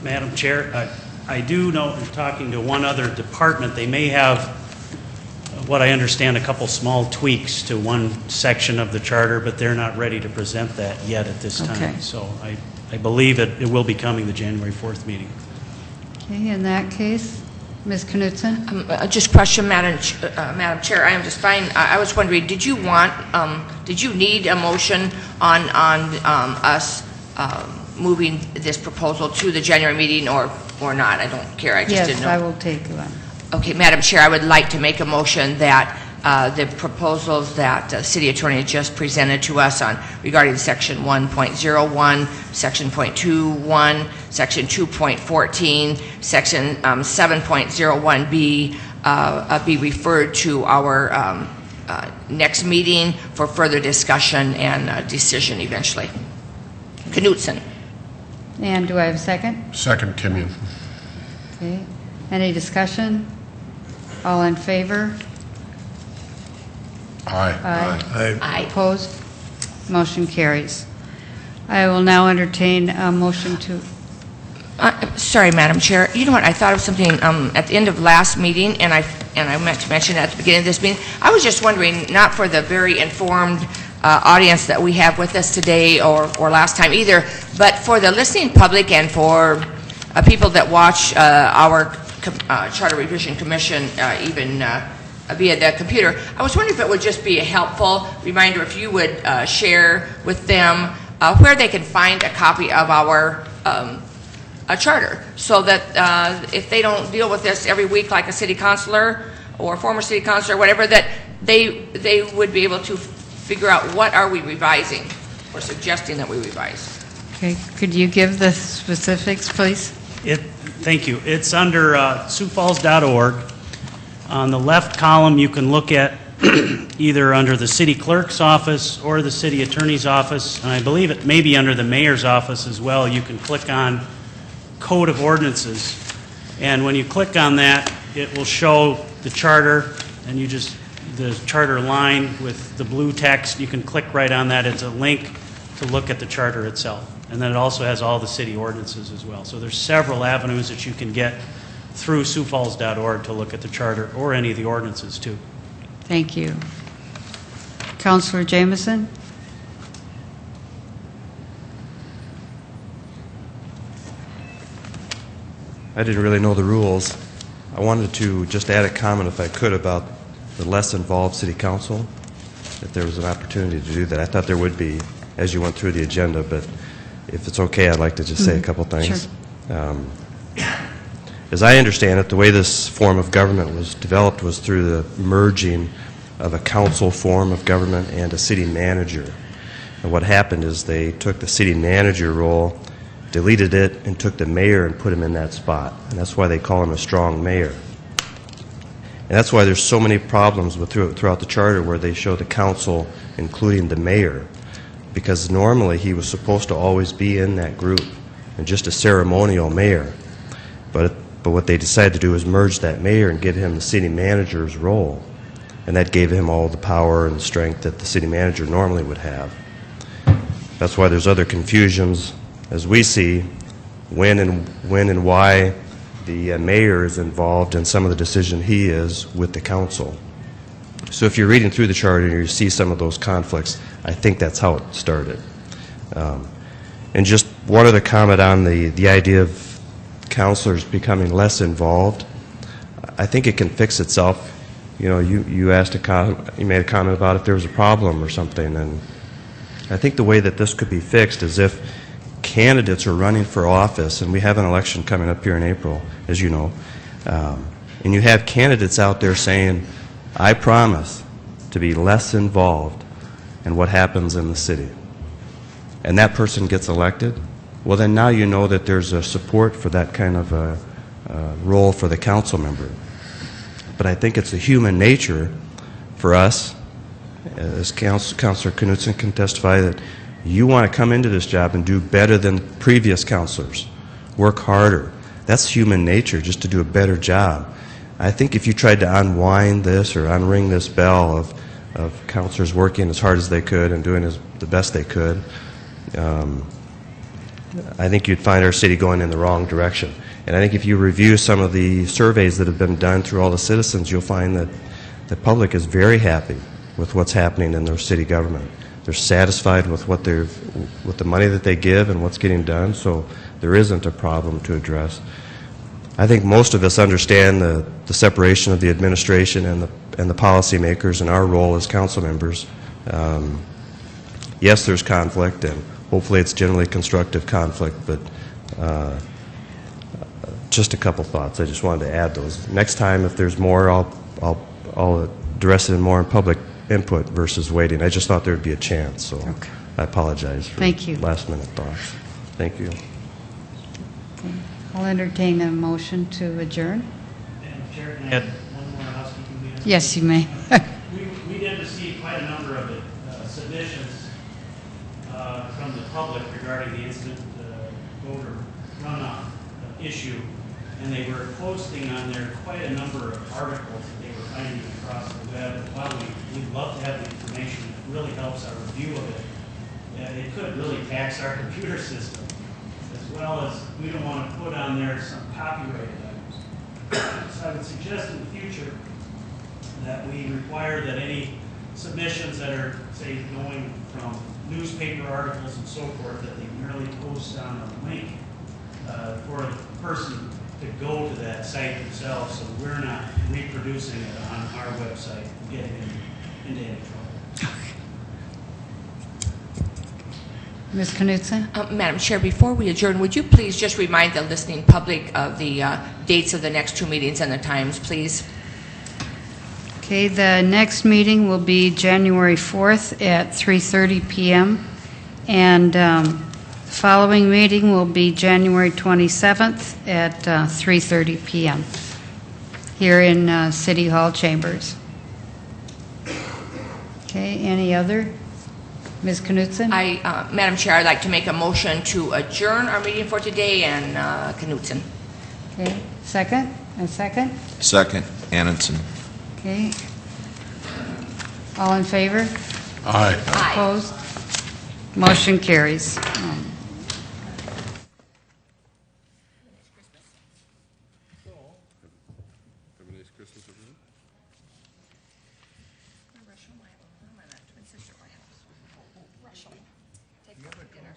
Madam Chair, I do know, in talking to one other department, they may have, what I understand, a couple small tweaks to one section of the charter, but they're not ready to present that yet at this time. Okay. So I believe it will be coming the January 4th meeting. Okay, in that case, Ms. Knutson? Just question, Madam Chair. I am just fine. I was wondering, did you need a motion on us moving this proposal to the January meeting or not? I don't care. I just didn't know. Yes, I will take one. Okay, Madam Chair, I would like to make a motion that the proposals that the city attorney just presented to us regarding section 1.01, section 0.21, section 2.14, section 7.01B be referred to our next meeting for further discussion and decision eventually. Knutson. And do I have a second? Second, Kimian. Okay. Any discussion? All in favor? Aye. Aye. Opposed? Motion carries. I will now entertain a motion to... Sorry, Madam Chair. You know what? I thought of something at the end of last meeting, and I meant to mention at the beginning of this meeting. I was just wondering, not for the very informed audience that we have with us today or last time either, but for the listening public and for people that watch our Charter Revision Commission even via the computer, I was wondering if it would just be a helpful reminder if you would share with them where they can find a copy of our charter, so that if they don't deal with this every week like a city councilor or former city councilor or whatever, that they would be able to figure out what are we revising or suggesting that we revise. Okay, could you give the specifics, please? Thank you. It's under siouxfalls.org. On the left column, you can look at either under the city clerk's office or the city attorney's office, and I believe it may be under the mayor's office as well. You can click on Code of Ordinances, and when you click on that, it will show the charter, and the charter line with the blue text, you can click right on that. It's a link to look at the charter itself. And then it also has all the city ordinances as well. So there's several avenues that you can get through siouxfalls.org to look at the charter or any of the ordinances too. Thank you. Councilor Jamison? I didn't really know the rules. I wanted to just add a comment, if I could, about the less involved city council, if there was an opportunity to do that. I thought there would be as you went through the agenda, but if it's okay, I'd like to just say a couple things. Sure. As I understand it, the way this form of government was developed was through the merging of a council form of government and a city manager. And what happened is they took the city manager role, deleted it, and took the mayor and put him in that spot. And that's why they call him a strong mayor. And that's why there's so many problems throughout the charter where they show the council including the mayor, because normally he was supposed to always be in that group and just a ceremonial mayor. But what they decided to do is merge that mayor and give him the city manager's role. And that gave him all the power and strength that the city manager normally would have. That's why there's other confusions, as we see, when and why the mayor is involved in some of the decision he is with the council. So if you're reading through the charter and you see some of those conflicts, I think that's how it started. And just one other comment on the idea of counselors becoming less involved. I think it can fix itself. You know, you made a comment about if there was a problem or something, and I think the way that this could be fixed is if candidates are running for office, and we have an election coming up here in April, as you know, and you have candidates out there saying, I promise to be less involved in what happens in the city, and that person gets elected, well then now you know that there's a support for that kind of a role for the council member. But I think it's a human nature for us, as Councilor Knudsen can testify, that you want to come into this job and do better than previous counselors, work harder. That's human nature, just to do a better job. I think if you tried to unwind this or unring this bell of counselors working as hard as they could and doing the best they could, I think you'd find our city going in the wrong direction. And I think if you review some of the surveys that have been done through all the citizens, you'll find that the public is very happy with what's happening in their city government. They're satisfied with with the money that they give and what's getting done, so there isn't a problem to address. I think most of us understand the separation of the administration and the policymakers and our role as council members. Yes, there's conflict, and hopefully it's generally constructive conflict, but just a couple thoughts. I just wanted to add those. Next time, if there's more, I'll address it more in public input versus waiting. I just thought there would be a chance, so okay. I apologize for last-minute thoughts. Thank you. Okay. I'll entertain a motion to adjourn. Madam Chair, can I add one more housekeeping item? Yes, you may. We did receive quite a number of submissions from the public regarding the instant voter runoff issue, and they were posting on there quite a number of articles that they were finding across the web. And while we'd love to have the information that really helps our review of it, it could really tax our computer system, as well as we don't want to put on there some copyrighted items. So I would suggest in the future that we require that any submissions that are, say, going from newspaper articles and so forth, that they merely post on a link for the person to go to that site themselves, so we're not reproducing it on our website and getting into any trouble. Ms. Knudsen? Madam Chair, before we adjourn, would you please just remind the listening public of the dates of the next two meetings and the times, please? Okay, the next meeting will be January 4th at 3:30 p.m. And the following meeting will be January 27th at 3:30 p.m. here in City Hall chambers. Okay, any other? Ms. Knudsen? Madam Chair, I'd like to make a motion to adjourn our meeting for today, and Knudsen. Okay, second? A second? Second, Annenson. Okay. All in favor? Aye. Aye. Opposed? Motion carries. Take dinner.